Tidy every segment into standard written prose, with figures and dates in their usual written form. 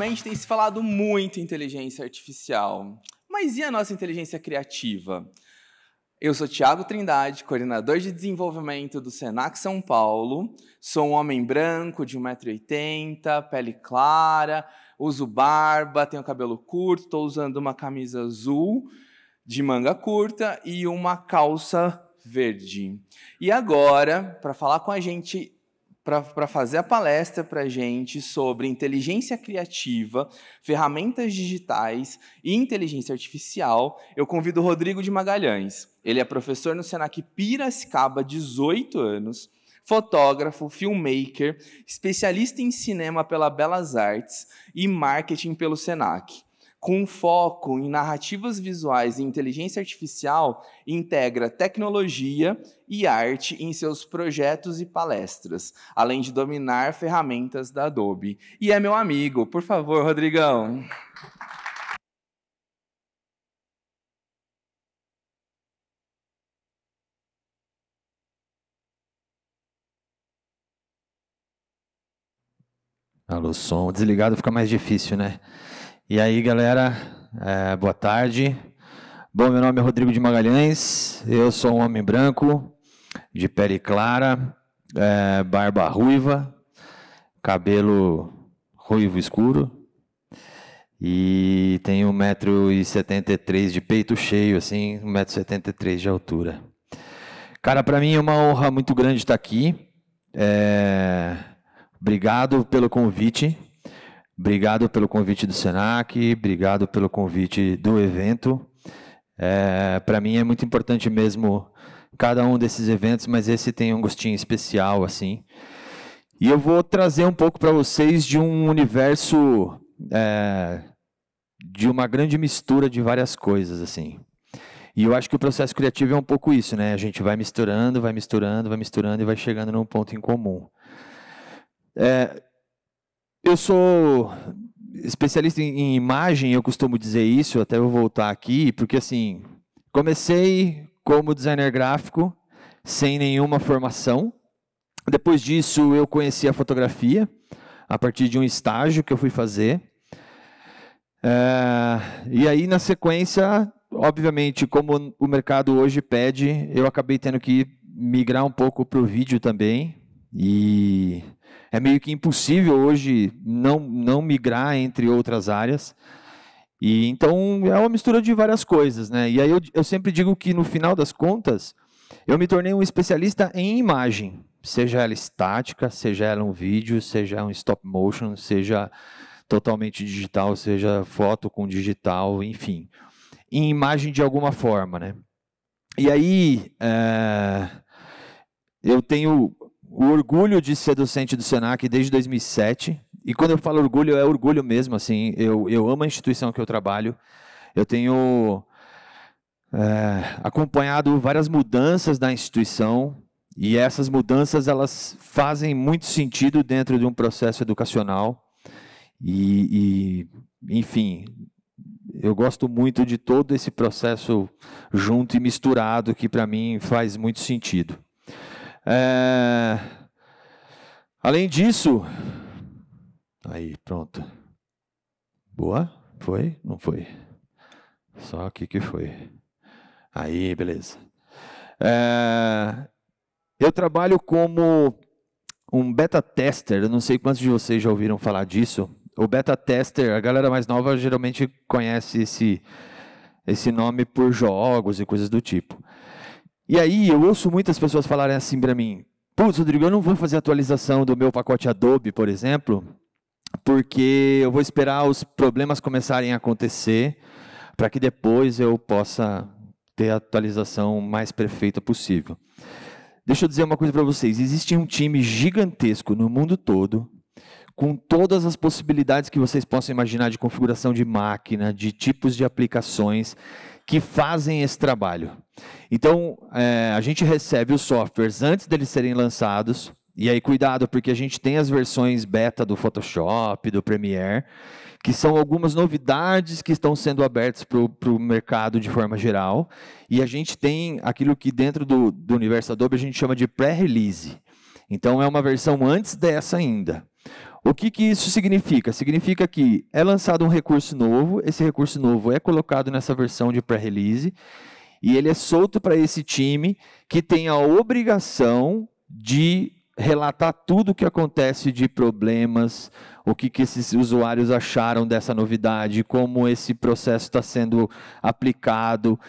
Ultimamente tem se falado muito em inteligência artificial, mas e a nossa inteligência criativa? Eu sou Thiago Trindade, coordenador de desenvolvimento do Senac São Paulo, sou um homem branco de 1,80 m, pele clara, uso barba, tenho cabelo curto, estou usando uma camisa azul de manga curta e uma calça verde. E agora, para falar com a gente, para fazer a palestra para a gente sobre inteligência criativa, ferramentas digitais e inteligência artificial, eu convido o Rodrigo de Magalhães. Ele é professor no Senac Piracicaba há 18 anos, fotógrafo, filmmaker, especialista em cinema pela Belas Artes e marketing pelo Senac. Com foco em narrativas visuais e inteligência artificial, integra tecnologia e arte em seus projetos e palestras, além de dominar ferramentas da Adobe. E é meu amigo, por favor, Rodrigão. Alô, som. Desligado fica mais difícil, né? E aí, galera, boa tarde. Bom, meu nome é Rodrigo de Magalhães, eu sou um homem branco, de pele clara, barba ruiva, cabelo ruivo escuro e tenho 1,73 m de peito cheio, assim, 1,73 m de altura. Cara, para mim é uma honra muito grande estar aqui. Obrigado pelo convite. Obrigado pelo convite do Senac, obrigado pelo convite do evento. Para mim é muito importante mesmo cada um desses eventos, mas esse tem um gostinho especial, assim. E eu vou trazer um pouco para vocês de um universo, de uma grande mistura de várias coisas, assim. E eu acho que o processo criativo é um pouco isso, né? A gente vai misturando, vai misturando, vai misturando e vai chegando num ponto em comum. Eu sou especialista em imagem, eu costumo dizer isso, até vou voltar aqui, porque assim, comecei como designer gráfico, sem nenhuma formação. Depois disso, eu conheci a fotografia, a partir de um estágio que eu fui fazer. E aí, na sequência, obviamente, como o mercado hoje pede, eu acabei tendo que migrar um pouco para o vídeo também, e é meio que impossível hoje não migrar entre outras áreas. E então é uma mistura de várias coisas, né? E aí eu sempre digo que no final das contas eu me tornei um especialista em imagem, seja ela estática, seja ela um vídeo, seja um stop motion, seja totalmente digital, seja foto com digital, enfim, em imagem de alguma forma, né? E aí eu tenho o orgulho de ser docente do Senac desde 2007, e quando eu falo orgulho, é orgulho mesmo, assim, eu amo a instituição que eu trabalho, eu tenho acompanhado várias mudanças da instituição, e essas mudanças, elas fazem muito sentido dentro de um processo educacional, enfim, eu gosto muito de todo esse processo junto e misturado, que para mim faz muito sentido. Além disso, aí pronto, boa, foi? Não foi? Só aqui que foi. Aí, beleza. Eu trabalho como um beta tester, eu não sei quantos de vocês já ouviram falar disso. O beta tester, a galera mais nova geralmente conhece esse nome por jogos e coisas do tipo. E aí eu ouço muitas pessoas falarem assim para mim: putz, Rodrigo, eu não vou fazer atualização do meu pacote Adobe, por exemplo, porque eu vou esperar os problemas começarem a acontecer para que depois eu possa ter a atualização mais perfeita possível. Deixa eu dizer uma coisa para vocês: existe um time gigantesco no mundo todo, com todas as possibilidades que vocês possam imaginar de configuração de máquina, de tipos de aplicações, que fazem esse trabalho. Então, a gente recebe os softwares antes deles serem lançados, e aí cuidado, porque a gente tem as versões beta do Photoshop, do Premiere, que são algumas novidades que estão sendo abertas para o mercado de forma geral, e a gente tem aquilo que dentro do universo Adobe a gente chama de pré-release. Então, é uma versão antes dessa ainda. O que isso significa? Significa que é lançado um recurso novo, esse recurso novo é colocado nessa versão de pré-release, e ele é solto para esse time que tem a obrigação de relatar tudo o que acontece de problemas, o que esses usuários acharam dessa novidade, como esse processo está sendo aplicado.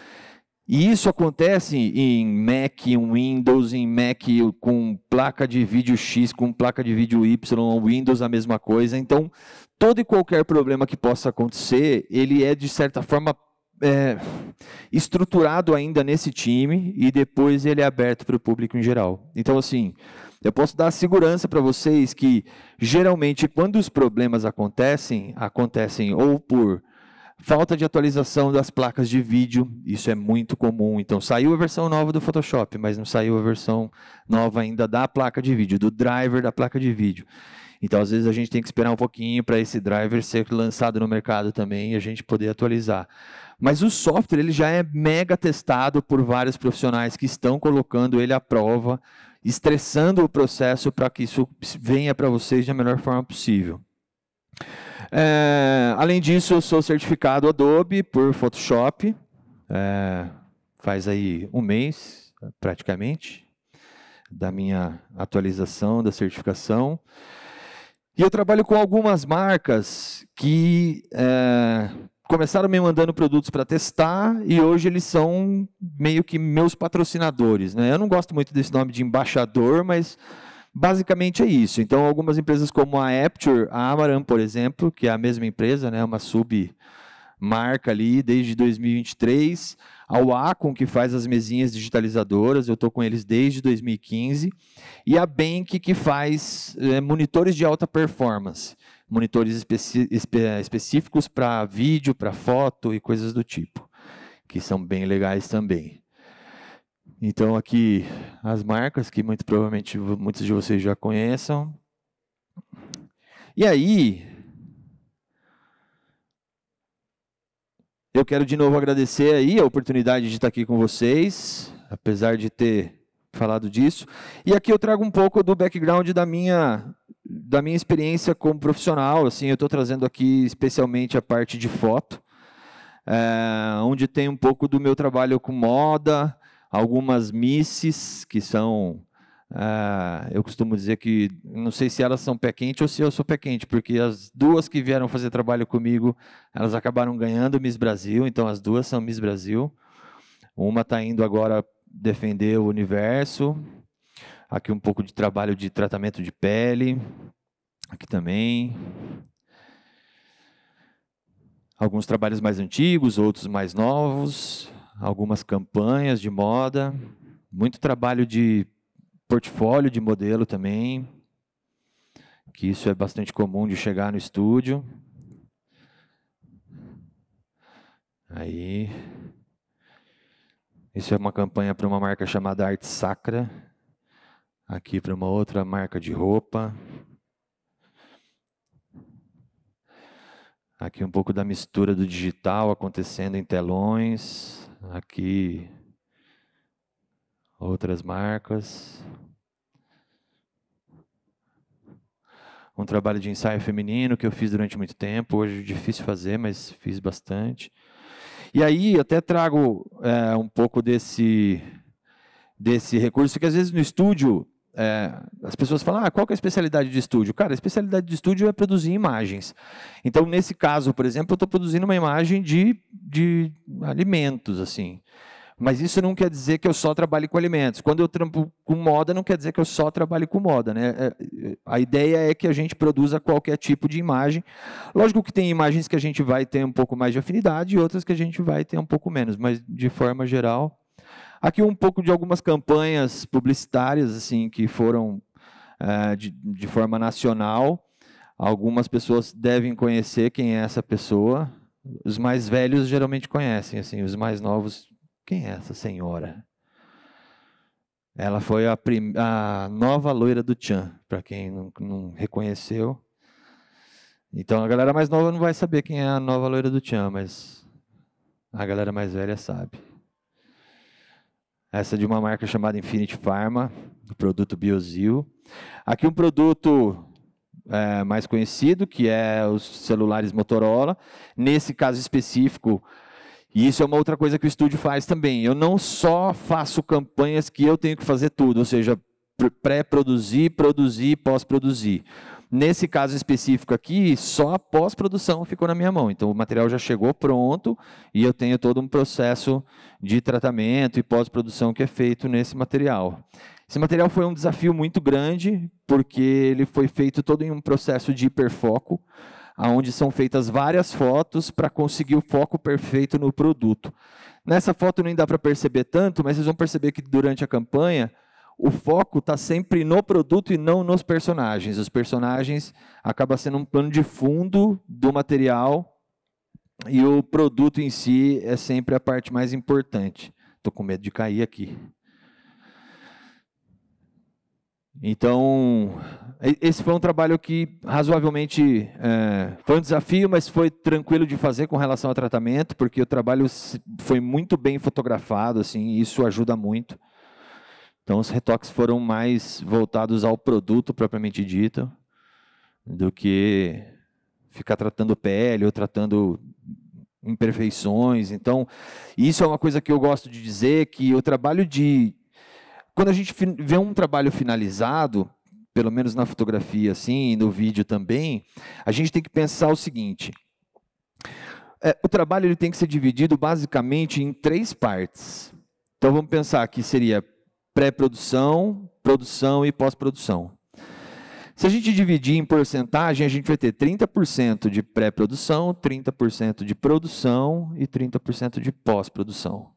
E isso acontece em Mac, em Windows, em Mac com placa de vídeo X, com placa de vídeo Y, Windows a mesma coisa. Então, todo e qualquer problema que possa acontecer, ele é, de certa forma, estruturado ainda nesse time e depois ele é aberto para o público em geral. Então, assim, eu posso dar segurança para vocês que, geralmente, quando os problemas acontecem ou por falta de atualização das placas de vídeo, isso é muito comum. Então, saiu a versão nova do Photoshop, mas não saiu a versão nova ainda da placa de vídeo, do driver da placa de vídeo. Então, às vezes, a gente tem que esperar um pouquinho para esse driver ser lançado no mercado também e a gente poder atualizar. Mas o software ele já é mega testado por vários profissionais que estão colocando ele à prova, estressando o processo para que isso venha para vocês da melhor forma possível. Além disso, eu sou certificado Adobe por Photoshop, faz aí um mês, praticamente, da minha atualização, da certificação. E eu trabalho com algumas marcas que começaram me mandando produtos para testar e hoje eles são meio que meus patrocinadores, né? Eu não gosto muito desse nome de embaixador, mas basicamente é isso. Então, algumas empresas como a Aperture, a Amaran, por exemplo, que é a mesma empresa, né, uma submarca ali desde 2023, a Wacom, que faz as mesinhas digitalizadoras, eu estou com eles desde 2015, e a Bank, que faz monitores de alta performance, monitores específicos para vídeo, para foto e coisas do tipo, que são bem legais também. Então, aqui as marcas que muito provavelmente muitos de vocês já conheçam. E aí, eu quero de novo agradecer aí a oportunidade de estar aqui com vocês, apesar de ter falado disso. E aqui eu trago um pouco do background da minha experiência como profissional. Assim, eu estou trazendo aqui especialmente a parte de foto, onde tem um pouco do meu trabalho com moda, algumas misses, que são, eu costumo dizer que, não sei se elas são pé quente ou se eu sou pé quente, porque as duas que vieram fazer trabalho comigo, elas acabaram ganhando Miss Brasil, então as duas são Miss Brasil. Uma está indo agora defender o universo, aqui um pouco de trabalho de tratamento de pele, aqui também. Alguns trabalhos mais antigos, outros mais novos, algumas campanhas de moda, muito trabalho de portfólio de modelo também, que isso é bastante comum de chegar no estúdio. Aí, isso é uma campanha para uma marca chamada Arte Sacra, aqui para uma outra marca de roupa. Aqui um pouco da mistura do digital acontecendo em telões. Aqui outras marcas. Um trabalho de ensaio feminino que eu fiz durante muito tempo. Hoje é difícil fazer, mas fiz bastante. E aí até trago um pouco desse recurso que às vezes no estúdio as pessoas falam, qual que é a especialidade de estúdio? Cara, a especialidade de estúdio é produzir imagens. Então, nesse caso, por exemplo, eu estou produzindo uma imagem de alimentos, assim. Mas isso não quer dizer que eu só trabalhe com alimentos. Quando eu trampo com moda, não quer dizer que eu só trabalhe com moda, né? A ideia é que a gente produza qualquer tipo de imagem. Lógico que tem imagens que a gente vai ter um pouco mais de afinidade e outras que a gente vai ter um pouco menos, mas de forma geral. Aqui um pouco de algumas campanhas publicitárias assim que foram de forma nacional. Algumas pessoas devem conhecer quem é essa pessoa. Os mais velhos geralmente conhecem, assim, os mais novos, quem é essa senhora? Ela foi a nova loira do Tchan, para quem não reconheceu. Então a galera mais nova não vai saber quem é a nova loira do Tchan, mas a galera mais velha sabe. Essa é de uma marca chamada Infinity Pharma, o produto Biozil. Aqui um produto mais conhecido, que é os celulares Motorola. Nesse caso específico, e isso é uma outra coisa que o estúdio faz também. Eu não só faço campanhas que eu tenho que fazer tudo, ou seja, pré-produzir, produzir e pós-produzir. Nesse caso específico aqui, só a pós-produção ficou na minha mão. Então, o material já chegou pronto e eu tenho todo um processo de tratamento e pós-produção que é feito nesse material. Esse material foi um desafio muito grande, porque ele foi feito todo em um processo de hiperfoco, onde são feitas várias fotos para conseguir o foco perfeito no produto. Nessa foto nem dá para perceber tanto, mas vocês vão perceber que durante a campanha, o foco está sempre no produto e não nos personagens. Os personagens acabam sendo um plano de fundo do material e o produto em si é sempre a parte mais importante. Estou com medo de cair aqui. Então, esse foi um trabalho que razoavelmente foi um desafio, mas foi tranquilo de fazer com relação ao tratamento, porque o trabalho foi muito bem fotografado, assim, e isso ajuda muito. Então, os retoques foram mais voltados ao produto propriamente dito, do que ficar tratando pele ou tratando imperfeições. Então, isso é uma coisa que eu gosto de dizer, que o trabalho de... Quando a gente vê um trabalho finalizado, pelo menos na fotografia assim, e no vídeo também, a gente tem que pensar o seguinte: o trabalho ele tem que ser dividido basicamente em 3 partes. Então, vamos pensar que seria pré-produção, produção e pós-produção. Se a gente dividir em porcentagem, a gente vai ter 30% de pré-produção, 30% de produção e 30% de pós-produção.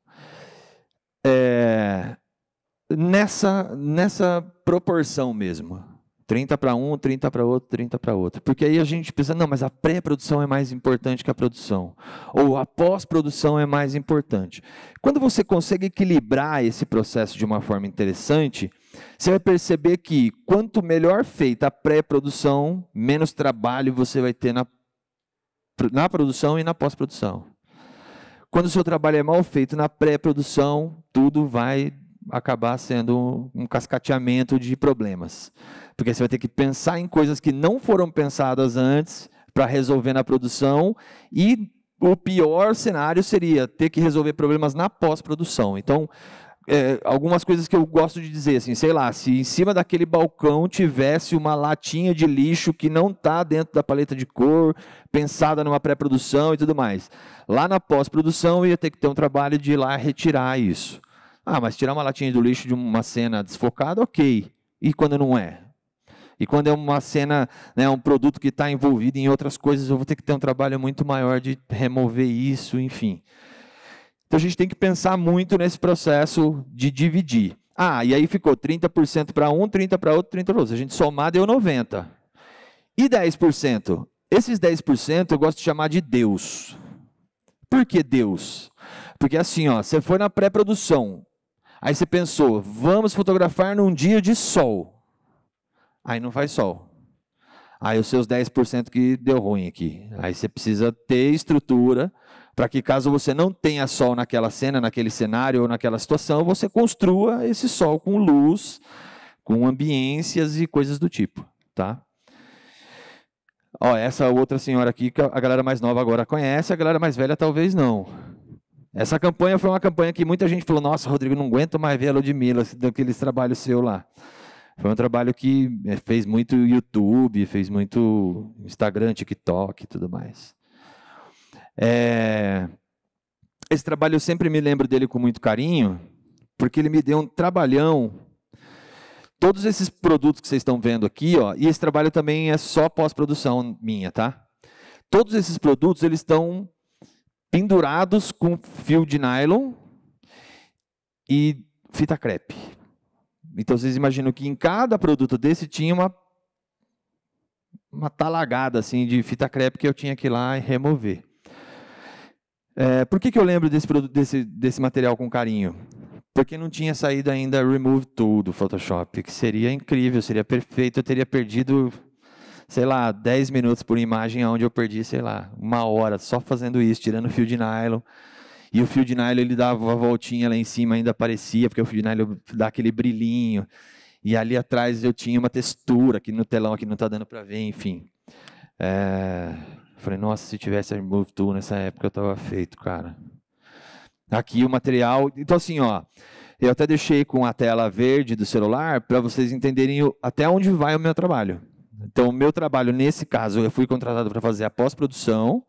Nessa proporção mesmo. 30 para um, 30 para outro, 30 para outro. Porque aí a gente pensa, não, mas a pré-produção é mais importante que a produção. Ou a pós-produção é mais importante. Quando você consegue equilibrar esse processo de uma forma interessante, você vai perceber que quanto melhor feita a pré-produção, menos trabalho você vai ter na produção e na pós-produção. Quando o seu trabalho é mal feito na pré-produção, tudo vai acabar sendo um cascateamento de problemas. Porque você vai ter que pensar em coisas que não foram pensadas antes para resolver na produção, e o pior cenário seria ter que resolver problemas na pós-produção. Então, algumas coisas que eu gosto de dizer, assim, sei lá, se em cima daquele balcão tivesse uma latinha de lixo que não está dentro da paleta de cor, pensada numa pré-produção e tudo mais. Lá na pós-produção ia ter que ter um trabalho de ir lá retirar isso. Ah, mas tirar uma latinha do lixo de uma cena desfocada, ok. E quando não é? E quando é uma cena, né, um produto que está envolvido em outras coisas, eu vou ter que ter um trabalho muito maior de remover isso, enfim. Então a gente tem que pensar muito nesse processo de dividir. Ah, e aí ficou 30% para um, 30% para outro, 30% para outro. Se a gente somar, deu 90%. E 10%? Esses 10% eu gosto de chamar de Deus. Por que Deus? Porque assim, ó, você foi na pré-produção, aí você pensou, vamos fotografar num dia de sol. Aí não faz sol. Aí os seus 10% que deu ruim aqui. Aí você precisa ter estrutura para que, caso você não tenha sol naquela cena, naquele cenário ou naquela situação, você construa esse sol com luz, com ambiências e coisas do tipo, tá? Ó, essa outra senhora aqui, que a galera mais nova agora conhece, a galera mais velha talvez não. Essa campanha foi uma campanha que muita gente falou, nossa, Rodrigo, não aguento mais ver a Ludmilla, daqueles trabalhos seus lá. Foi um trabalho que fez muito YouTube, fez muito Instagram, TikTok e tudo mais. Esse trabalho eu sempre me lembro dele com muito carinho, porque ele me deu um trabalhão. Todos esses produtos que vocês estão vendo aqui, ó, e esse trabalho também é só pós-produção minha, tá? Todos esses produtos, eles estão pendurados com fio de nylon e fita crepe. Então, vocês imaginam que em cada produto desse tinha uma talagada assim, de fita crepe que eu tinha que ir lá e remover. Por que eu lembro desse material com carinho? Porque não tinha saído ainda Remove Tool do Photoshop, que seria incrível, seria perfeito. Eu teria perdido, sei lá, 10 minutos por imagem, onde eu perdi, sei lá, 1 hora só fazendo isso, tirando o fio de nylon. E o fio de nylon, ele dava uma voltinha lá em cima, ainda aparecia, porque o fio de nylon dá aquele brilhinho. e ali atrás eu tinha uma textura, que no telão aqui não está dando para ver, enfim. Falei, nossa, se tivesse a Remove Tool nessa época eu estava feito, cara. Aqui o material, então assim, ó, eu até deixei com a tela verde do celular para vocês entenderem até onde vai o meu trabalho. Então, o meu trabalho, nesse caso, eu fui contratado para fazer a pós-produção,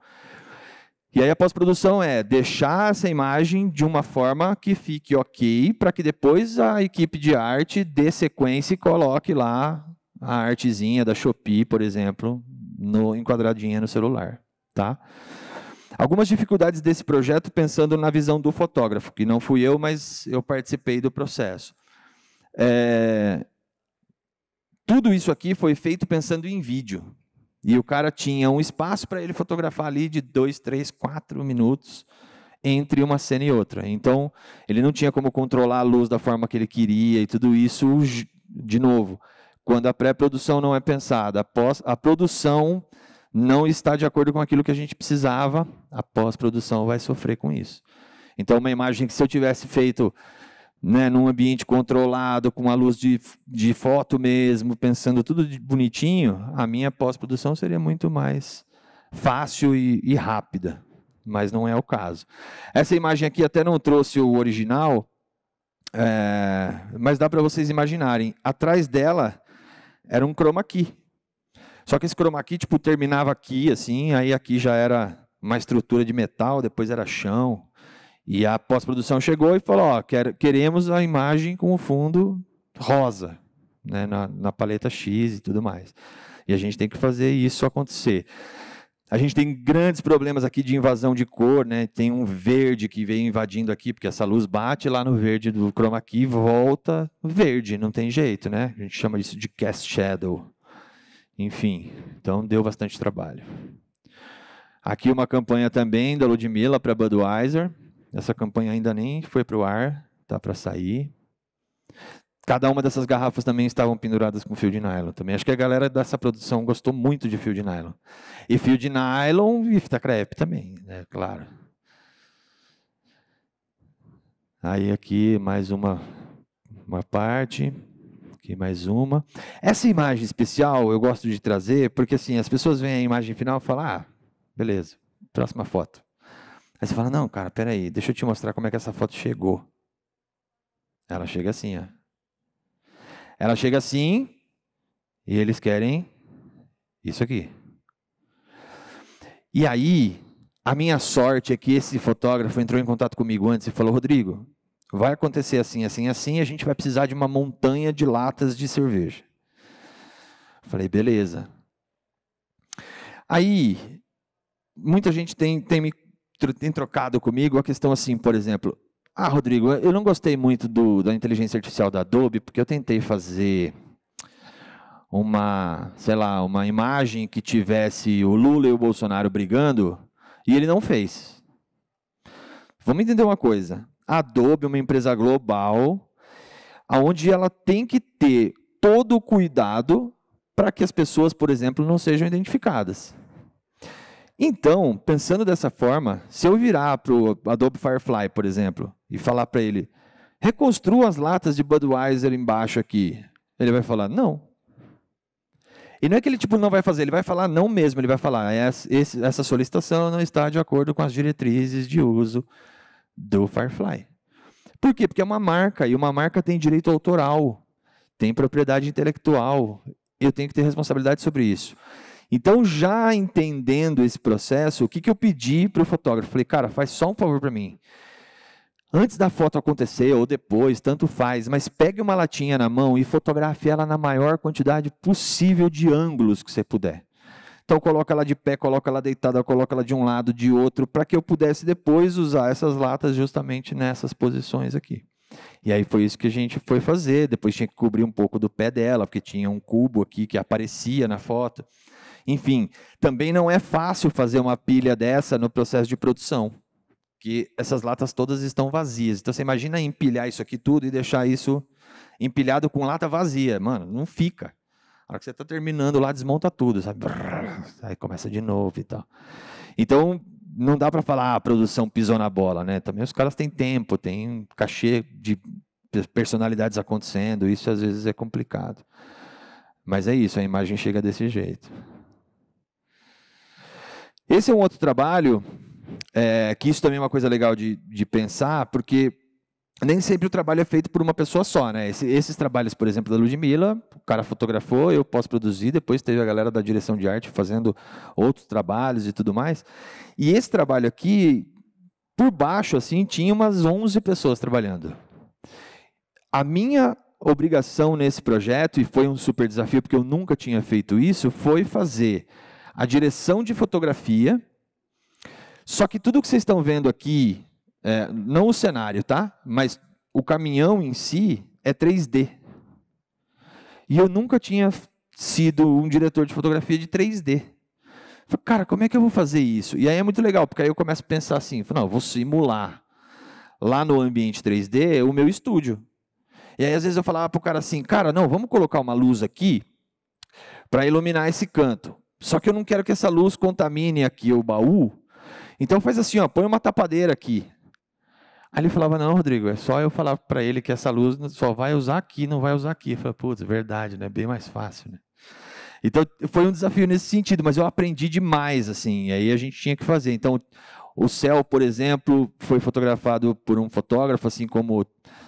e aí a pós-produção é deixar essa imagem de uma forma que fique ok, para que depois a equipe de arte dê sequência e coloque lá a artezinha da Shopee, por exemplo, enquadradinha no celular. Tá? Algumas dificuldades desse projeto, pensando na visão do fotógrafo, que não fui eu, mas eu participei do processo. Tudo isso aqui foi feito pensando em vídeo. E o cara tinha um espaço para ele fotografar ali de 2, 3, 4 minutos entre uma cena e outra. Então, ele não tinha como controlar a luz da forma que ele queria e tudo isso, de novo, quando a pré-produção não é pensada, a produção não está de acordo com aquilo que a gente precisava, a pós-produção vai sofrer com isso. Então, uma imagem que se eu tivesse feito, né, num ambiente controlado, com a luz de foto mesmo, pensando tudo bonitinho, a minha pós-produção seria muito mais fácil e rápida, mas não é o caso. Essa imagem aqui até não trouxe o original, mas dá para vocês imaginarem. Atrás dela era um chroma key. Só que esse chroma key tipo, terminava aqui, assim, aí aqui já era uma estrutura de metal, depois era chão. E a pós-produção chegou e falou, ó, queremos a imagem com o fundo rosa, né, na paleta X e tudo mais. E a gente tem que fazer isso acontecer. A gente tem grandes problemas aqui de invasão de cor, né? Tem um verde que vem invadindo aqui, porque essa luz bate lá no verde do chroma key, volta verde, não tem jeito, né? A gente chama isso de cast shadow. Enfim, então deu bastante trabalho. Aqui uma campanha também da Ludmilla para Budweiser. Essa campanha ainda nem foi para o ar, está para sair. Cada uma dessas garrafas também estavam penduradas com fio de nylon também. Acho que a galera dessa produção gostou muito de fio de nylon. E fio de nylon e fita crepe também, né? Claro. Aí aqui mais uma parte. Aqui mais uma. Essa imagem especial eu gosto de trazer, porque assim, as pessoas veem a imagem final e falam, ah, beleza, próxima foto. Aí você fala, não, cara, peraí, deixa eu te mostrar como é que essa foto chegou. Ela chega assim, ó. Ela chega assim, e eles querem isso aqui. E aí, a minha sorte é que esse fotógrafo entrou em contato comigo antes e falou, Rodrigo, vai acontecer assim, assim, assim, e a gente vai precisar de uma montanha de latas de cerveja. Falei, beleza. Aí, muita gente tem trocado comigo a questão assim, por exemplo, Rodrigo, eu não gostei muito da inteligência artificial da Adobe, porque eu tentei fazer uma imagem que tivesse o Lula e o Bolsonaro brigando, e ele não fez. Vamos entender uma coisa. A Adobe é uma empresa global, onde ela tem que ter todo o cuidado para que as pessoas, por exemplo, não sejam identificadas. Então, pensando dessa forma, se eu virar para o Adobe Firefly, por exemplo, e falar para ele, reconstrua as latas de Budweiser embaixo aqui, ele vai falar, não. E não é que ele tipo, não vai fazer, ele vai falar não mesmo, ele vai falar, essa solicitação não está de acordo com as diretrizes de uso do Firefly. Por quê? Porque é uma marca, e uma marca tem direito autoral, tem propriedade intelectual, eu tenho que ter responsabilidade sobre isso. Então, já entendendo esse processo, o que eu pedi para o fotógrafo? Falei, cara, faz só um favor para mim. Antes da foto acontecer, ou depois, tanto faz, mas pegue uma latinha na mão e fotografe ela na maior quantidade possível de ângulos que você puder. Então, coloca ela de pé, coloca ela deitada, coloca ela de um lado, de outro, para que eu pudesse depois usar essas latas justamente nessas posições aqui. E aí foi isso que a gente foi fazer, depois tinha que cobrir um pouco do pé dela, porque tinha um cubo aqui que aparecia na foto. Enfim, também não é fácil fazer uma pilha dessa no processo de produção, que essas latas todas estão vazias. Então, você imagina empilhar isso aqui tudo e deixar isso empilhado com lata vazia. Mano, não fica. A hora que você está terminando lá, desmonta tudo, sabe? Aí começa de novo e tal. Então, não dá para falar, a produção pisou na bola, né? Também os caras têm tempo, têm cachê de personalidades acontecendo, isso às vezes é complicado. Mas é isso, a imagem chega desse jeito. Esse é um outro trabalho, que isso também é uma coisa legal de pensar, porque nem sempre o trabalho é feito por uma pessoa só, né? Esses trabalhos, por exemplo, da Ludmilla, o cara fotografou, eu posso produzir, depois teve a galera da direção de arte fazendo outros trabalhos e tudo mais. E esse trabalho aqui, por baixo, assim, tinha umas 11 pessoas trabalhando. A minha obrigação nesse projeto, e foi um super desafio, porque eu nunca tinha feito isso, foi fazer a direção de fotografia, só que tudo que vocês estão vendo aqui, não o cenário, tá? Mas o caminhão em si é 3D. E eu nunca tinha sido um diretor de fotografia de 3D. Falei, cara, como é que eu vou fazer isso? E aí é muito legal, porque aí eu começo a pensar assim, não, eu vou simular lá no ambiente 3D o meu estúdio. E aí às vezes eu falava para o cara assim, cara, não, vamos colocar uma luz aqui para iluminar esse canto. Só que eu não quero que essa luz contamine aqui o baú. Então faz assim, ó, põe uma tapadeira aqui. Aí ele falava, não, Rodrigo, é só eu falar para ele que essa luz só vai usar aqui, não vai usar aqui. Eu falei, putz, verdade, né? Bem mais fácil, né? Então, foi um desafio nesse sentido, mas eu aprendi demais, assim, e aí a gente tinha que fazer. Então, o céu, por exemplo, foi fotografado por um fotógrafo, assim como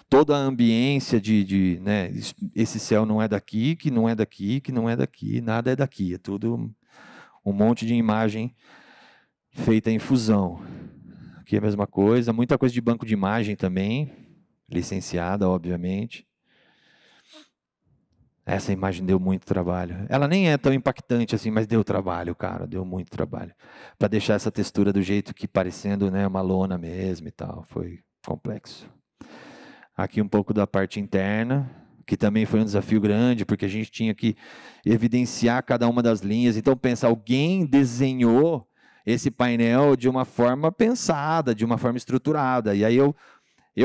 toda a ambiência né, esse céu não é daqui, que não é daqui, que não é daqui, nada é daqui, é tudo um monte de imagem feita em fusão. Aqui é a mesma coisa, muita coisa de banco de imagem também, licenciada, obviamente. Essa imagem deu muito trabalho. Ela nem é tão impactante assim, mas deu trabalho, cara, deu muito trabalho. Para deixar essa textura do jeito que parecendo, né, uma lona mesmo e tal, foi complexo. Aqui um pouco da parte interna, que também foi um desafio grande, porque a gente tinha que evidenciar cada uma das linhas. Então, pensa, alguém desenhou esse painel de uma forma pensada, de uma forma estruturada. E aí eu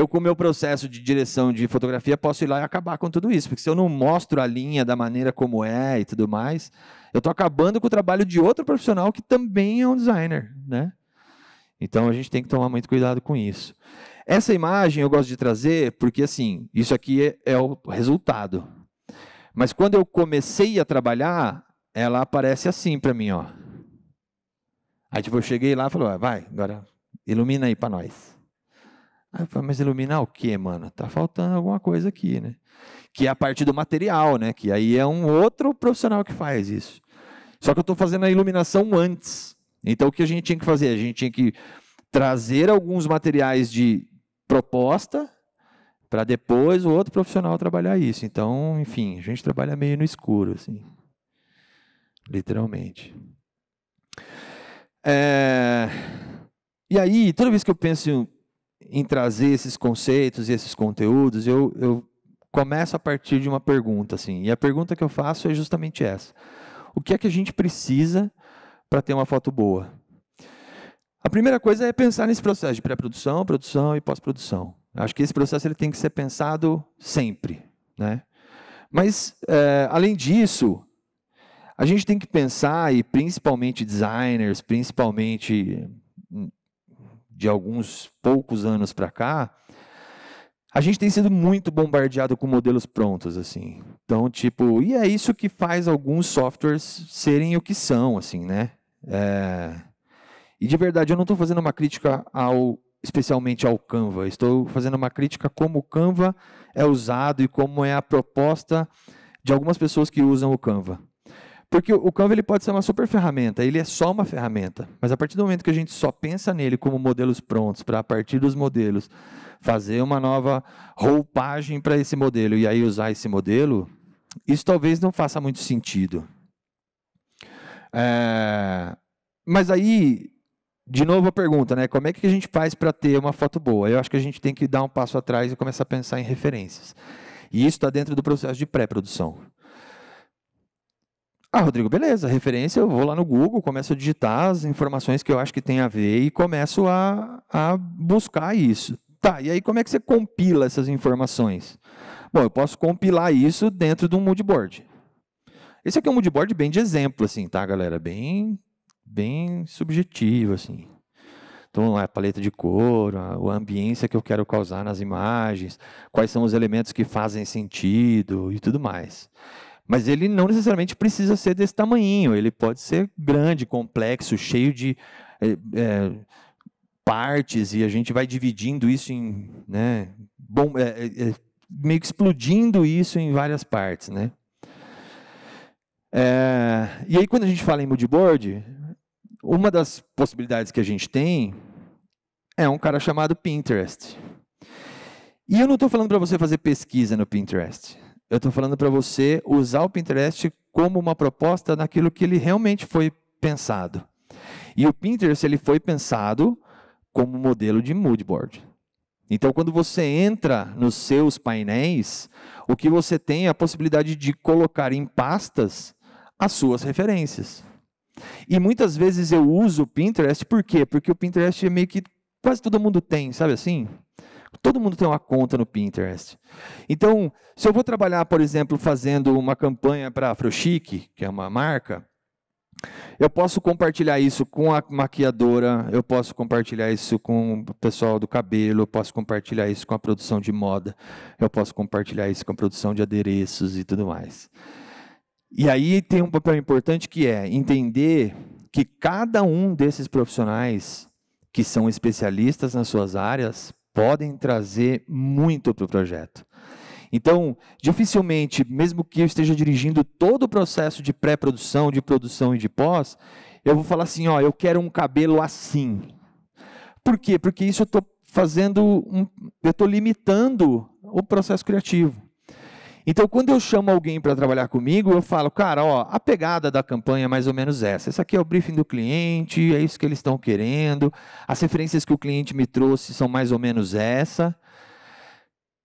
com o meu processo de direção de fotografia, posso ir lá e acabar com tudo isso. Porque se eu não mostro a linha da maneira como é e tudo mais, eu estou acabando com o trabalho de outro profissional que também é um designer, né? Então, a gente tem que tomar muito cuidado com isso. Essa imagem eu gosto de trazer porque, assim, isso aqui é o resultado. Mas quando eu comecei a trabalhar, ela aparece assim para mim, ó. Aí, tipo, eu cheguei lá e falei, vai, agora ilumina aí para nós. Aí eu falei, mas iluminar o quê, mano? Tá faltando alguma coisa aqui, né? Que é a parte do material, né? Que aí é um outro profissional que faz isso. Só que eu estou fazendo a iluminação antes. Então, o que a gente tinha que fazer? A gente tinha que trazer alguns materiais de proposta para depois o outro profissional trabalhar isso. Então, enfim, a gente trabalha meio no escuro, assim. Literalmente. E aí, toda vez que eu penso em trazer esses conceitos e esses conteúdos, eu começo a partir de uma pergunta, assim. E a pergunta que eu faço é justamente essa. O que é que a gente precisa para ter uma foto boa? A primeira coisa é pensar nesse processo de pré-produção, produção e pós-produção. Acho que esse processo ele tem que ser pensado sempre, né? Mas, além disso, a gente tem que pensar, e principalmente designers, principalmente de alguns poucos anos para cá, a gente tem sido muito bombardeado com modelos prontos, assim. Então, tipo, e é isso que faz alguns softwares serem o que são, assim, né? E de verdade, eu não estou fazendo uma crítica especialmente ao Canva, estou fazendo uma crítica como o Canva é usado e como é a proposta de algumas pessoas que usam o Canva. Porque o Canva ele pode ser uma super ferramenta, ele é só uma ferramenta, mas a partir do momento que a gente só pensa nele como modelos prontos, para a partir dos modelos fazer uma nova roupagem para esse modelo e aí usar esse modelo, isso talvez não faça muito sentido. Mas aí, de novo a pergunta, né? Como é que a gente faz para ter uma foto boa? Eu acho que a gente tem que dar um passo atrás e começar a pensar em referências. E isso está dentro do processo de pré-produção. Rodrigo, beleza, referência, eu vou lá no Google, começo a digitar as informações que eu acho que tem a ver e começo a buscar isso. Tá, e aí como é que você compila essas informações? Bom, eu posso compilar isso dentro de um moodboard. Esse aqui é um moodboard bem de exemplo, assim, tá, galera? Bem subjetivo, assim. Então, a paleta de cor, a ambiência que eu quero causar nas imagens, quais são os elementos que fazem sentido e tudo mais. Mas ele não necessariamente precisa ser desse tamanhinho, ele pode ser grande, complexo, cheio de partes, e a gente vai dividindo isso em, né, meio que explodindo isso em várias partes, né? E aí, quando a gente fala em moodboard, uma das possibilidades que a gente tem é um cara chamado Pinterest. E eu não estou falando para você fazer pesquisa no Pinterest. Eu estou falando para você usar o Pinterest como uma proposta naquilo que ele realmente foi pensado. E o Pinterest ele foi pensado como modelo de moodboard. Então, quando você entra nos seus painéis, o que você tem é a possibilidade de colocar em pastas as suas referências. E muitas vezes eu uso o Pinterest, por quê? Porque o Pinterest é meio que quase todo mundo tem, sabe assim? Todo mundo tem uma conta no Pinterest. Então, se eu vou trabalhar, por exemplo, fazendo uma campanha para a Afrochic, que é uma marca, eu posso compartilhar isso com a maquiadora, eu posso compartilhar isso com o pessoal do cabelo, eu posso compartilhar isso com a produção de moda, eu posso compartilhar isso com a produção de adereços e tudo mais. E aí tem um papel importante que é entender que cada um desses profissionais que são especialistas nas suas áreas podem trazer muito para o projeto. Então, dificilmente, mesmo que eu esteja dirigindo todo o processo de pré-produção, de produção e de pós, eu vou falar assim, ó, eu quero um cabelo assim. Por quê? Porque isso eu estou eu estou limitando o processo criativo. Então, quando eu chamo alguém para trabalhar comigo, eu falo, cara, ó, a pegada da campanha é mais ou menos essa. Esse aqui é o briefing do cliente, é isso que eles estão querendo. As referências que o cliente me trouxe são mais ou menos essa.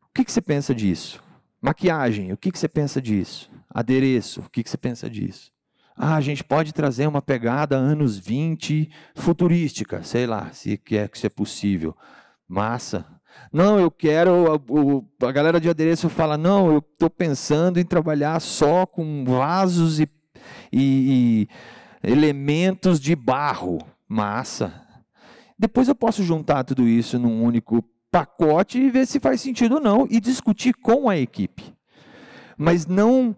O que você pensa disso? Maquiagem, o que você pensa disso? Adereço, o que você pensa disso? Ah, a gente pode trazer uma pegada anos 20, futurística, sei lá, se quer que isso é possível. Massa. Não, eu quero, a galera de adereço fala, não, eu estou pensando em trabalhar só com vasos e elementos de barro. Massa. Depois eu posso juntar tudo isso num único pacote e ver se faz sentido ou não, e discutir com a equipe. Mas não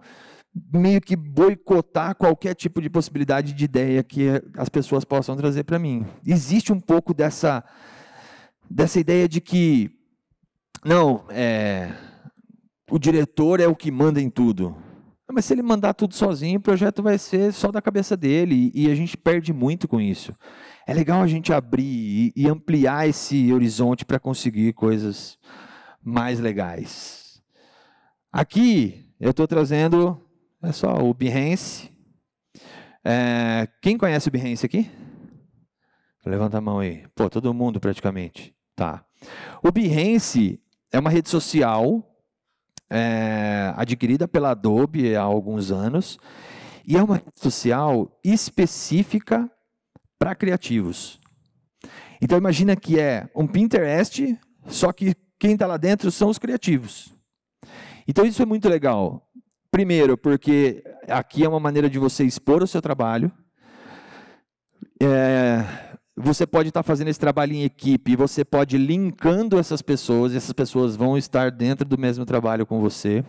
meio que boicotar qualquer tipo de possibilidade de ideia que as pessoas possam trazer para mim. Existe um pouco dessa ideia de que, não, o diretor é o que manda em tudo. Mas se ele mandar tudo sozinho, o projeto vai ser só da cabeça dele, e a gente perde muito com isso. É legal a gente abrir e ampliar esse horizonte para conseguir coisas mais legais. Aqui, eu estou trazendo, é só o Behance. Quem conhece o Behance aqui? Levanta a mão aí. Pô, todo mundo praticamente. Tá. O Behance é uma rede social adquirida pela Adobe há alguns anos, e é uma rede social específica para criativos. Então imagina que é um Pinterest, só que quem está lá dentro são os criativos. Então isso é muito legal. Primeiro, porque aqui é uma maneira de você expor o seu trabalho. Você pode estar fazendo esse trabalho em equipe, você pode ir linkando essas pessoas, e essas pessoas vão estar dentro do mesmo trabalho com você.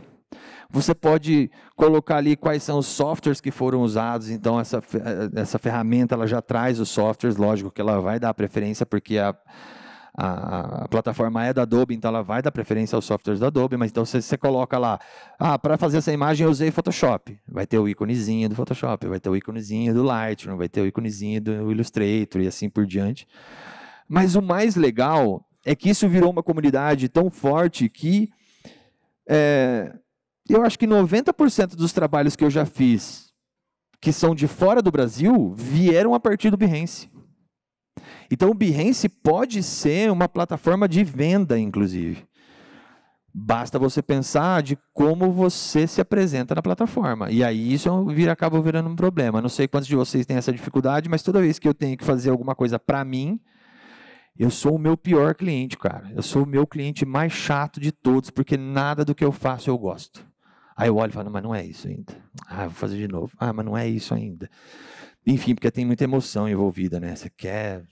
Você pode colocar ali quais são os softwares que foram usados, então essa ferramenta ela já traz os softwares, lógico que ela vai dar preferência, porque a plataforma é da Adobe, então ela vai dar preferência aos softwares da Adobe, mas então você coloca lá, para fazer essa imagem eu usei Photoshop, vai ter o íconezinho do Photoshop, vai ter o íconezinho do Lightroom, vai ter o íconezinho do Illustrator e assim por diante. Mas o mais legal é que isso virou uma comunidade tão forte que eu acho que 90% dos trabalhos que eu já fiz, que são de fora do Brasil, vieram a partir do Behance. Então, o Behance pode ser uma plataforma de venda, inclusive. Basta você pensar de como você se apresenta na plataforma. E aí isso acaba virando um problema. Não sei quantos de vocês têm essa dificuldade, mas toda vez que eu tenho que fazer alguma coisa para mim, eu sou o meu pior cliente, cara. Eu sou o meu cliente mais chato de todos, porque nada do que eu faço eu gosto. Aí eu olho e falo, mas não é isso ainda. Vou fazer de novo. Mas não é isso ainda. Enfim, porque tem muita emoção envolvida, né? Você quer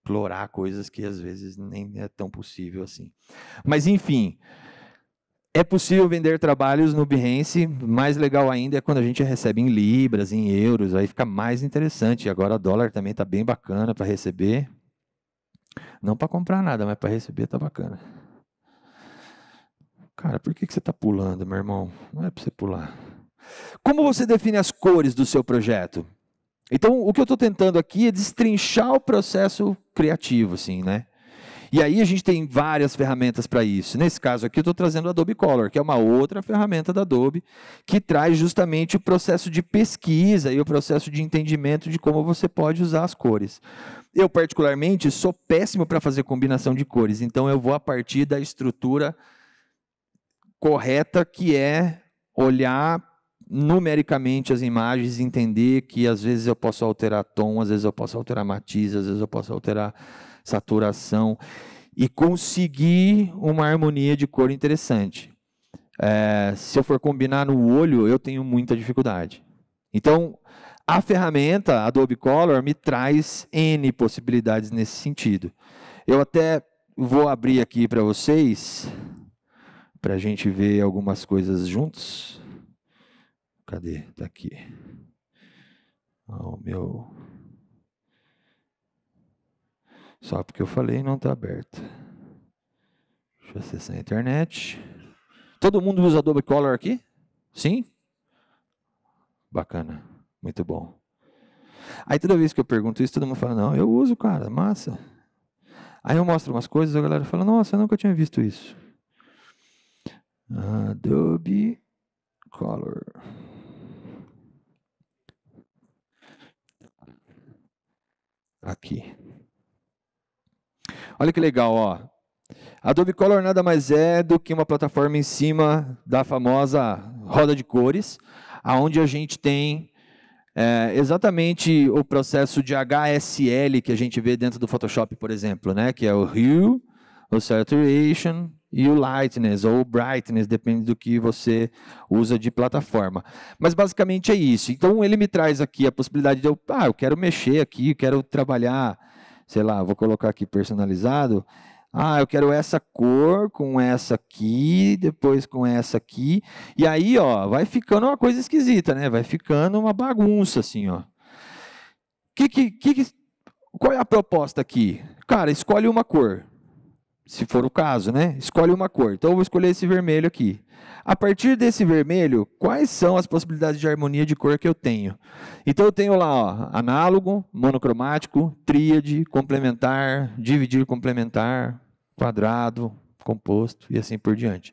explorar coisas que às vezes nem é tão possível assim. Mas enfim, é possível vender trabalhos no Behance. Mais legal ainda é quando a gente recebe em libras, em euros, aí fica mais interessante. Agora o dólar também está bem bacana para receber. Não para comprar nada, mas para receber está bacana. Cara, por que você está pulando, meu irmão? Não é para você pular. Como você define as cores do seu projeto? Então, o que eu estou tentando aqui é destrinchar o processo criativo, assim, né? E aí a gente tem várias ferramentas para isso. Nesse caso aqui eu estou trazendo o Adobe Color, que é uma outra ferramenta da Adobe, que traz justamente o processo de pesquisa e o processo de entendimento de como você pode usar as cores. Eu, particularmente, sou péssimo para fazer combinação de cores, então eu vou a partir da estrutura correta, que é olhar numericamente as imagens, entender que às vezes eu posso alterar tom, às vezes eu posso alterar matiz, às vezes eu posso alterar saturação e conseguir uma harmonia de cor interessante. Se eu for combinar no olho, eu tenho muita dificuldade. Então, a ferramenta Adobe Color me traz N possibilidades nesse sentido. Eu até vou abrir aqui para vocês, para a gente ver algumas coisas juntos. Cadê? Está aqui. O meu... Só porque eu falei não está aberto. Deixa eu acessar a internet. Todo mundo usa Adobe Color aqui? Sim? Bacana. Muito bom. Aí toda vez que eu pergunto isso, todo mundo fala, não, eu uso, cara, massa. Aí eu mostro umas coisas, a galera fala, nossa, eu nunca tinha visto isso. Adobe Color. Aqui. Olha que legal, ó. Adobe Color nada mais é do que uma plataforma em cima da famosa roda de cores, onde a gente tem exatamente o processo de HSL que a gente vê dentro do Photoshop, por exemplo, né? Que é o Hue, o Saturation e o Lightness, ou o Brightness, depende do que você usa de plataforma. Mas basicamente é isso. Então ele me traz aqui a possibilidade de eu quero mexer aqui, eu quero trabalhar, sei lá, vou colocar aqui personalizado. Eu quero essa cor com essa aqui, depois com essa aqui. E aí, ó, vai ficando uma coisa esquisita, né? Vai ficando uma bagunça, assim, ó. Qual é a proposta aqui? Cara, escolhe uma cor. Se for o caso, né? Escolhe uma cor. Então, eu vou escolher esse vermelho aqui. A partir desse vermelho, quais são as possibilidades de harmonia de cor que eu tenho? Então, eu tenho lá, ó, análogo, monocromático, tríade, complementar, dividir complementar, quadrado, composto e assim por diante.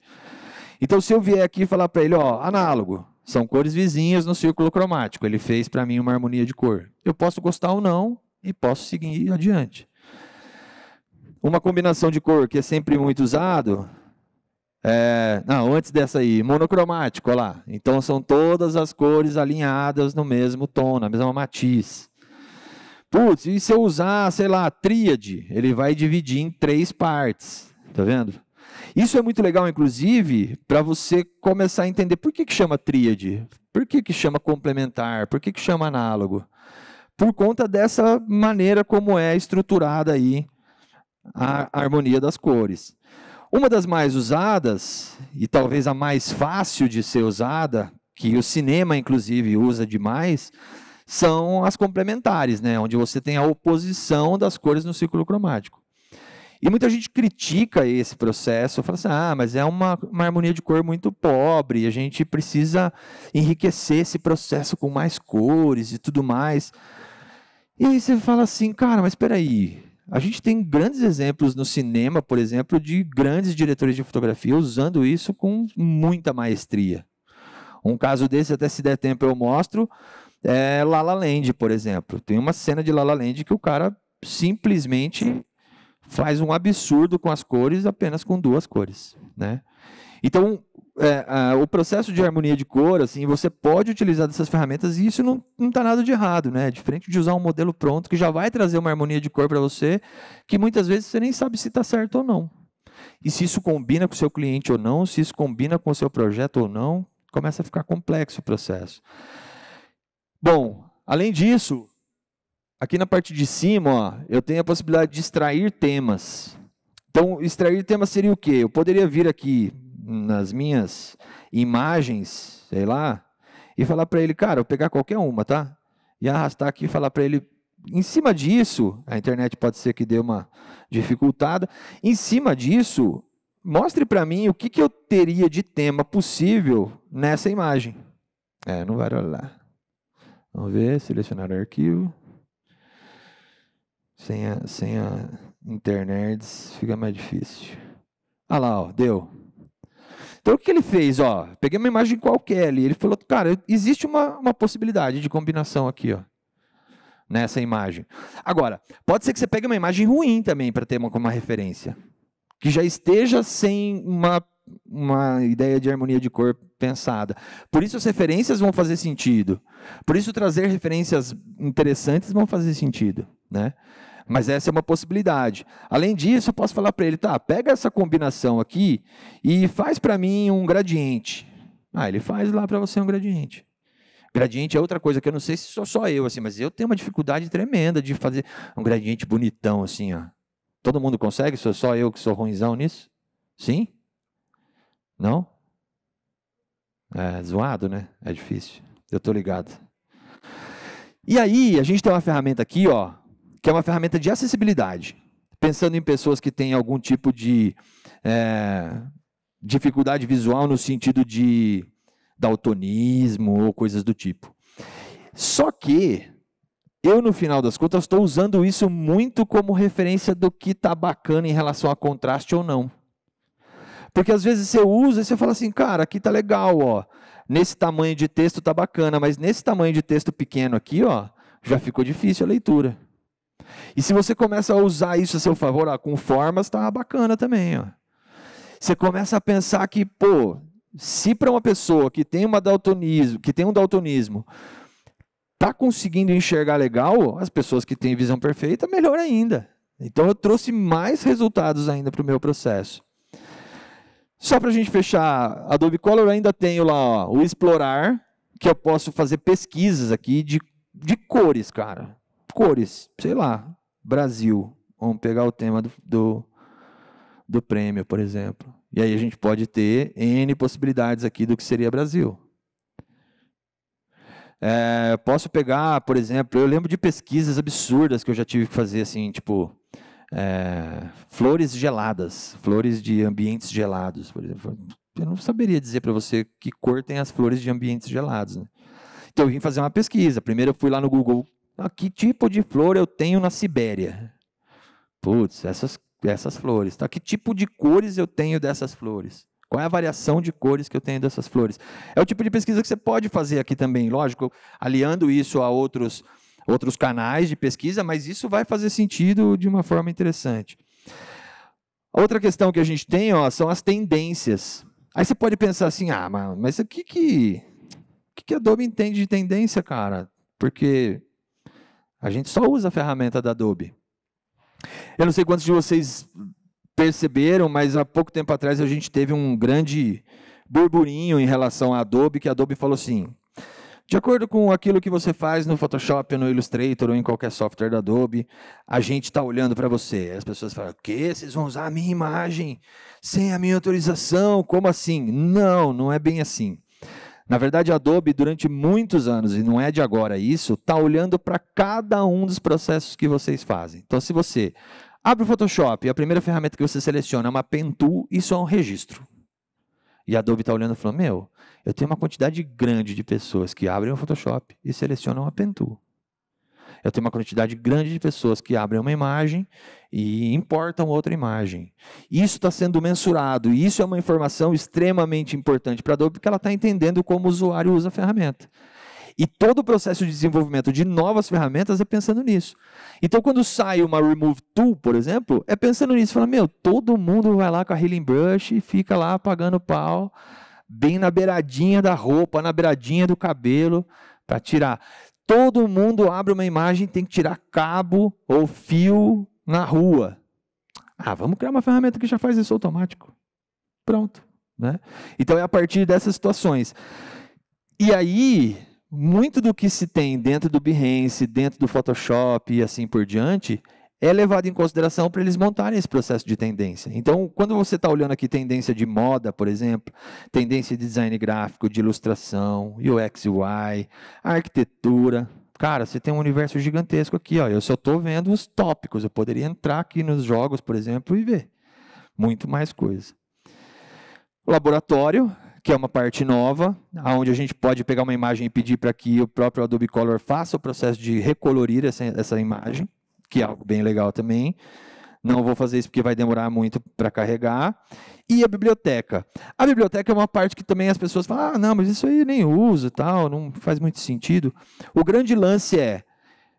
Então, se eu vier aqui e falar para ele, ó, análogo, são cores vizinhas no círculo cromático. Ele fez para mim uma harmonia de cor. Eu posso gostar ou não e posso seguir adiante. Uma combinação de cor que é sempre muito usado, antes dessa aí, monocromático, olha lá. Então, são todas as cores alinhadas no mesmo tom, na mesma matiz. Putz, e se eu usar, sei lá, tríade, ele vai dividir em 3 partes, tá vendo? Isso é muito legal, inclusive, para você começar a entender por que chama tríade, por que chama complementar, por que chama análogo. Por conta dessa maneira como é estruturada aí a harmonia das cores. Uma das mais usadas, e talvez a mais fácil de ser usada, que o cinema, inclusive, usa demais, são as complementares, né? Onde você tem a oposição das cores no círculo cromático. E muita gente critica esse processo, fala assim, mas é uma harmonia de cor muito pobre, a gente precisa enriquecer esse processo com mais cores e tudo mais. E aí você fala assim, cara, mas espera aí, a gente tem grandes exemplos no cinema, por exemplo, de grandes diretores de fotografia usando isso com muita maestria. Um caso desse, até se der tempo eu mostro, é La La Land, por exemplo. Tem uma cena de La La Land que o cara simplesmente faz um absurdo com as cores, apenas com 2 cores, né? Então, o processo de harmonia de cor, assim, você pode utilizar dessas ferramentas e isso não está nada de errado, né? Diferente de usar um modelo pronto que já vai trazer uma harmonia de cor para você, que muitas vezes você nem sabe se está certo ou não. E se isso combina com o seu cliente ou não, se isso combina com o seu projeto ou não, começa a ficar complexo o processo. Bom, além disso, aqui na parte de cima, ó, eu tenho a possibilidade de extrair temas. Então, extrair temas seria o quê? Eu poderia vir aqui nas minhas imagens, sei lá, e falar para ele, cara, eu pegar qualquer uma, tá? E arrastar aqui e falar para ele, em cima disso, a internet pode ser que dê uma dificultada, em cima disso, mostre para mim o que eu teria de tema possível nessa imagem. Não vai rolar. Vamos ver, selecionar arquivo. Sem a internet fica mais difícil. Ah lá, ó, deu. Então o que ele fez? Ó, peguei uma imagem qualquer ali. Ele falou, cara, existe uma possibilidade de combinação aqui, ó, nessa imagem. Agora, pode ser que você pegue uma imagem ruim também para ter uma referência, que já esteja sem uma ideia de harmonia de cor pensada. Por isso as referências vão fazer sentido. Por isso trazer referências interessantes vão fazer sentido, né? Mas essa é uma possibilidade. Além disso, eu posso falar para ele, tá, pega essa combinação aqui e faz para mim um gradiente. Ele faz lá para você um gradiente. Gradiente é outra coisa que eu não sei se sou só eu, assim, mas eu tenho uma dificuldade tremenda de fazer um gradiente bonitão, assim, ó. Todo mundo consegue? Sou só eu que sou ruinzão nisso? Sim? Não? É zoado, né? É difícil. Eu estou ligado. E aí, a gente tem uma ferramenta aqui, ó, que é uma ferramenta de acessibilidade. Pensando em pessoas que têm algum tipo de dificuldade visual no sentido de daltonismo ou coisas do tipo. Só que eu, no final das contas, estou usando isso muito como referência do que está bacana em relação a contraste ou não. Porque às vezes você usa e você fala assim, cara, aqui tá legal, ó. Nesse tamanho de texto tá bacana, mas nesse tamanho de texto pequeno aqui, ó, já ficou difícil a leitura. E se você começa a usar isso a seu favor, ó, com formas, tá bacana também, ó. Você começa a pensar que, pô, se para uma pessoa que tem um daltonismo, tá conseguindo enxergar legal, as pessoas que têm visão perfeita, melhor ainda. Então eu trouxe mais resultados ainda para o meu processo. Só para a gente fechar, Adobe Color eu ainda tenho lá, ó, o explorar, que eu posso fazer pesquisas aqui de cores, cara. Cores, sei lá, Brasil. Vamos pegar o tema do prêmio, por exemplo. E aí a gente pode ter N possibilidades aqui do que seria Brasil. Posso pegar, por exemplo, eu lembro de pesquisas absurdas que eu já tive que fazer, assim, tipo, flores geladas, flores de ambientes gelados, por exemplo. Eu não saberia dizer para você que cor tem as flores de ambientes gelados, né? Então eu vim fazer uma pesquisa. Primeiro eu fui lá no Google, que tipo de flor eu tenho na Sibéria? Putz, essas flores. Tá? Que tipo de cores eu tenho dessas flores? Qual é a variação de cores que eu tenho dessas flores? É o tipo de pesquisa que você pode fazer aqui também, lógico, aliando isso a outros canais de pesquisa, mas isso vai fazer sentido de uma forma interessante. Outra questão que a gente tem, ó, são as tendências. Aí você pode pensar assim, mas o que a Adobe entende de tendência, cara? Porque a gente só usa a ferramenta da Adobe. Eu não sei quantos de vocês perceberam, mas há pouco tempo atrás a gente teve um grande burburinho em relação à Adobe, que a Adobe falou assim, de acordo com aquilo que você faz no Photoshop, no Illustrator ou em qualquer software da Adobe, a gente está olhando para você. As pessoas falam, o quê? Vocês vão usar a minha imagem sem a minha autorização? Como assim? Não, não é bem assim. Na verdade, a Adobe, durante muitos anos, e não é de agora isso, está olhando para cada um dos processos que vocês fazem. Então, se você abre o Photoshop e a primeira ferramenta que você seleciona é uma Pen Tool, isso é um registro. E a Adobe está olhando e falando, eu tenho uma quantidade grande de pessoas que abrem o Photoshop e selecionam a Pen Tool. Eu tenho uma quantidade grande de pessoas que abrem uma imagem e importam outra imagem. Isso está sendo mensurado, e isso é uma informação extremamente importante para a Adobe, porque ela está entendendo como o usuário usa a ferramenta. E todo o processo de desenvolvimento de novas ferramentas é pensando nisso. Então, quando sai uma Remove Tool, por exemplo, é pensando nisso. Fala, todo mundo vai lá com a Healing Brush e fica lá apagando pau, bem na beiradinha da roupa, na beiradinha do cabelo, para tirar. Todo mundo abre uma imagem, tem que tirar cabo ou fio na rua. Vamos criar uma ferramenta que já faz isso automático. Pronto. Né? Então, é a partir dessas situações. E aí, muito do que se tem dentro do Behance, dentro do Photoshop e assim por diante, é levado em consideração para eles montarem esse processo de tendência. Então, quando você está olhando aqui tendência de moda, por exemplo, tendência de design gráfico, de ilustração, UX, UI, arquitetura, cara, você tem um universo gigantesco aqui. Ó. Eu só estou vendo os tópicos, eu poderia entrar aqui nos jogos, por exemplo, e ver muito mais coisa. O laboratório, que é uma parte nova, onde a gente pode pegar uma imagem e pedir para que o próprio Adobe Color faça o processo de recolorir essa imagem, que é algo bem legal também. Não vou fazer isso porque vai demorar muito para carregar. E a biblioteca. A biblioteca é uma parte que também as pessoas falam, não, mas isso aí nem uso, tal, não faz muito sentido. O grande lance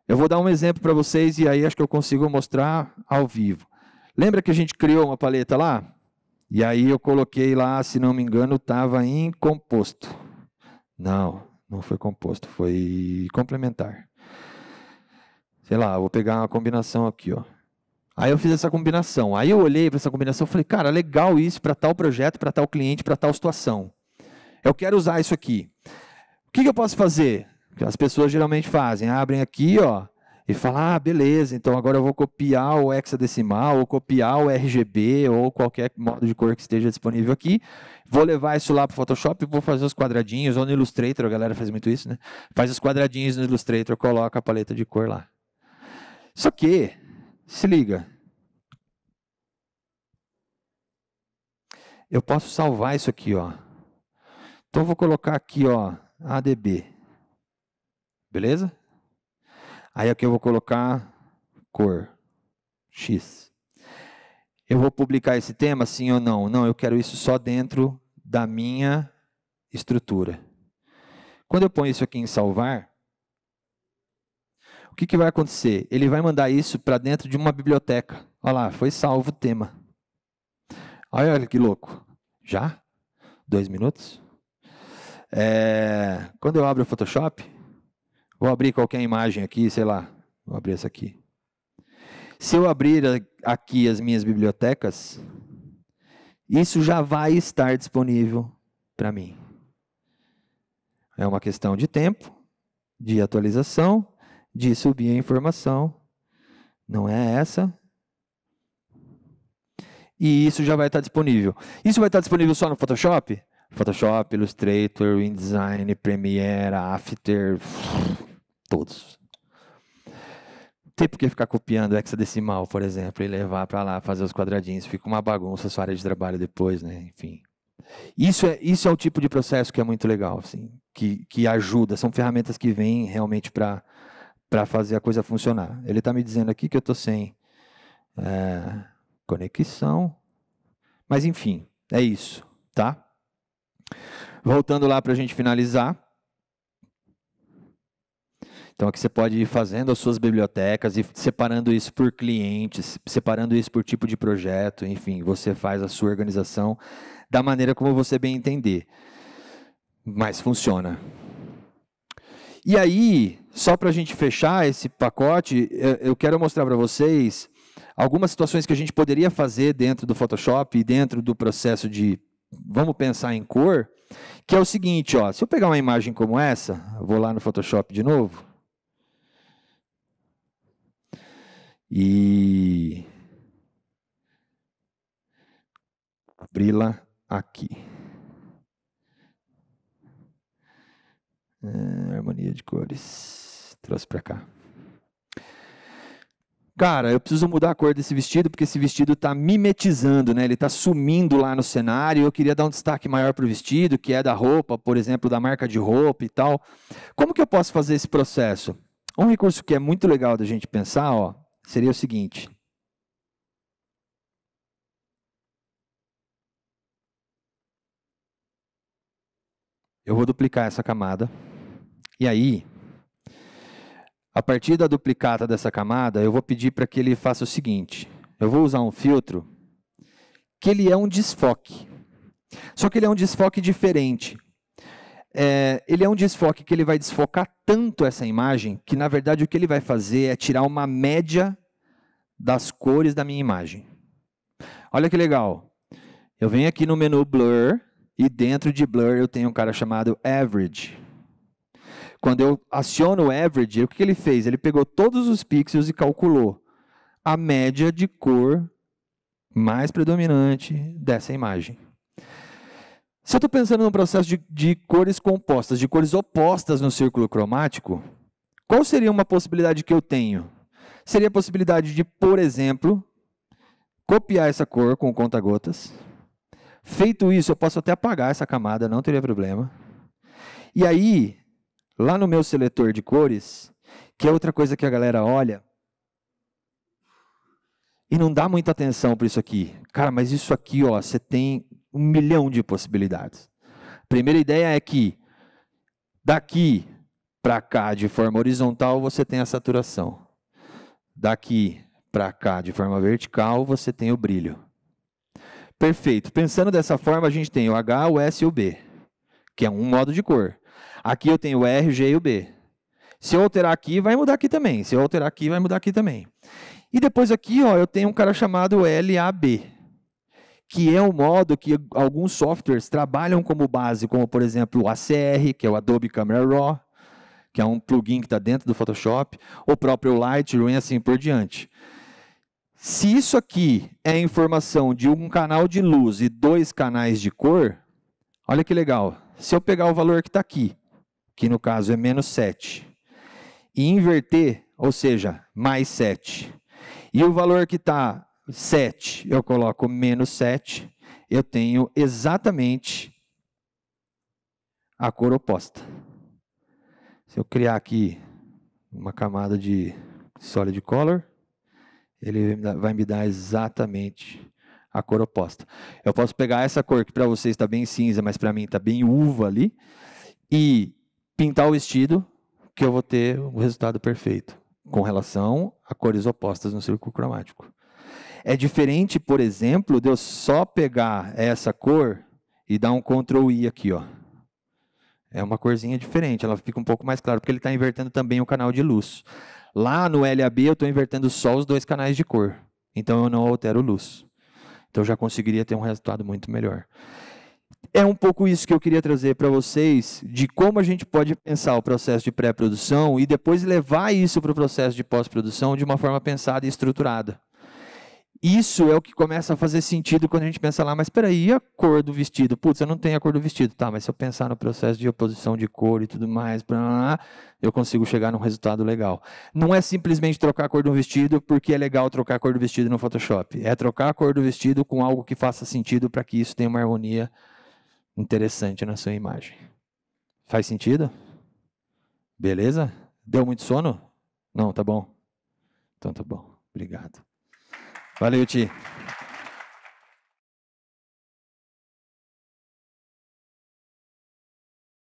eu vou dar um exemplo para vocês e aí acho que eu consigo mostrar ao vivo. Lembra que a gente criou uma paleta lá? E aí eu coloquei lá, se não me engano, estava em composto. Não foi composto, foi complementar. Sei lá, vou pegar uma combinação aqui, ó. Aí eu fiz essa combinação. Aí eu olhei para essa combinação e falei, cara, legal isso para tal projeto, para tal cliente, para tal situação. Eu quero usar isso aqui. O que eu posso fazer? Que as pessoas geralmente fazem, abrem aqui, ó, e falam, beleza, então agora eu vou copiar o hexadecimal, ou copiar o RGB, ou qualquer modo de cor que esteja disponível aqui, vou levar isso lá para o Photoshop e vou fazer os quadradinhos, ou no Illustrator, a galera faz muito isso, né? Faz os quadradinhos no Illustrator, coloca a paleta de cor lá. Só que, se liga, eu posso salvar isso aqui, ó. Então eu vou colocar aqui, ó, ADB. Beleza? Aí aqui eu vou colocar cor X. Eu vou publicar esse tema, sim ou não? Não, eu quero isso só dentro da minha estrutura. Quando eu ponho isso aqui em salvar, o que vai acontecer? Ele vai mandar isso para dentro de uma biblioteca. Olha lá, foi salvo o tema. Olha que louco. Já? 2 minutos? Quando eu abro o Photoshop, vou abrir qualquer imagem aqui, sei lá, vou abrir essa aqui. Se eu abrir aqui as minhas bibliotecas, isso já vai estar disponível para mim. É uma questão de tempo, de atualização, de subir a informação. Não é essa. E isso já vai estar disponível. Isso vai estar disponível só no Photoshop? Photoshop, Illustrator, InDesign, Premiere, After, todos. Tem por que ficar copiando hexadecimal, por exemplo, e levar para lá, fazer os quadradinhos. Fica uma bagunça a sua área de trabalho depois, né? Enfim. Isso é o tipo de processo que é muito legal, assim, que ajuda. São ferramentas que vêm realmente para fazer a coisa funcionar. Ele está me dizendo aqui que eu estou sem conexão. Mas, enfim, é isso, tá? Voltando lá para a gente finalizar. Então, aqui você pode ir fazendo as suas bibliotecas e separando isso por clientes, separando isso por tipo de projeto, enfim, você faz a sua organização da maneira como você bem entender. Mas funciona. E aí, só para a gente fechar esse pacote, eu quero mostrar para vocês algumas situações que a gente poderia fazer dentro do Photoshop e dentro do processo de, vamos pensar em cor, que é o seguinte, ó, se eu pegar uma imagem como essa, vou lá no Photoshop de novo, e abri-la aqui. Harmonia de cores. Trouxe para cá. Cara, eu preciso mudar a cor desse vestido, porque esse vestido está mimetizando, né? Ele está sumindo lá no cenário. Eu queria dar um destaque maior para o vestido, que é da roupa, por exemplo, da marca de roupa e tal. Como que eu posso fazer esse processo? Um recurso que é muito legal da gente pensar, ó, seria o seguinte. Eu vou duplicar essa camada. E aí, a partir da duplicata dessa camada, eu vou pedir para que ele faça o seguinte. Eu vou usar um filtro que ele é um desfoque. Só que ele é um desfoque diferente. Ele é um desfoque que ele vai desfocar tanto essa imagem, que na verdade o que ele vai fazer é tirar uma média das cores da minha imagem. Olha que legal. Eu venho aqui no menu Blur, e dentro de Blur eu tenho um cara chamado Average. quando eu aciono o average, o que ele fez? Ele pegou todos os pixels e calculou a média de cor mais predominante dessa imagem. Se eu estou pensando num processo de cores compostas, de cores opostas no círculo cromático, qual seria uma possibilidade que eu tenho? Seria a possibilidade de, por exemplo, copiar essa cor com conta-gotas. Feito isso, eu posso até apagar essa camada, não teria problema. E aí, lá no meu seletor de cores, que é outra coisa que a galera olha, e não dá muita atenção para isso aqui. Cara, mas isso aqui, ó, você tem 1 milhão de possibilidades. Primeira ideia é que daqui para cá, de forma horizontal, você tem a saturação. Daqui para cá, de forma vertical, você tem o brilho. Perfeito. Pensando dessa forma, a gente tem o H, o S e o B, que é um modo de cor. Aqui eu tenho o R, o G e o B. Se eu alterar aqui, vai mudar aqui também. Se eu alterar aqui, vai mudar aqui também. E depois aqui, ó, eu tenho um cara chamado LAB, que é um modo que alguns softwares trabalham como base, como, por exemplo, o ACR, que é o Adobe Camera Raw, que é um plugin que está dentro do Photoshop, o próprio Lightroom e assim por diante. Se isso aqui é informação de um canal de luz e 2 canais de cor, olha que legal. Se eu pegar o valor que está aqui, que no caso é -7, e inverter, ou seja, +7, e o valor que está 7, eu coloco -7, eu tenho exatamente a cor oposta. Se eu criar aqui uma camada de Solid Color, ele vai me dar exatamente a cor oposta. Eu posso pegar essa cor que para vocês está bem cinza, mas para mim está bem uva ali, e pintar o vestido, que eu vou ter o resultado perfeito, com relação a cores opostas no círculo cromático. É diferente, por exemplo, de eu só pegar essa cor e dar um Ctrl I aqui, ó. É uma corzinha diferente, ela fica um pouco mais clara, porque ele está invertendo também o canal de luz. Lá no LAB eu estou invertendo só os 2 canais de cor, então eu não altero luz. Então eu já conseguiria ter um resultado muito melhor. É um pouco isso que eu queria trazer para vocês, de como a gente pode pensar o processo de pré-produção e depois levar isso para o processo de pós-produção de uma forma pensada e estruturada. Isso é o que começa a fazer sentido quando a gente pensa lá, mas espera aí, e a cor do vestido? Putz, eu não tenho a cor do vestido. Tá, mas se eu pensar no processo de oposição de cor e tudo mais, eu consigo chegar num resultado legal. Não é simplesmente trocar a cor do vestido porque é legal trocar a cor do vestido no Photoshop. É trocar a cor do vestido com algo que faça sentido para que isso tenha uma harmonia interessante na sua imagem. Faz sentido? Beleza? Deu muito sono? Não, tá bom. Então tá bom. Obrigado. Valeu, Ti.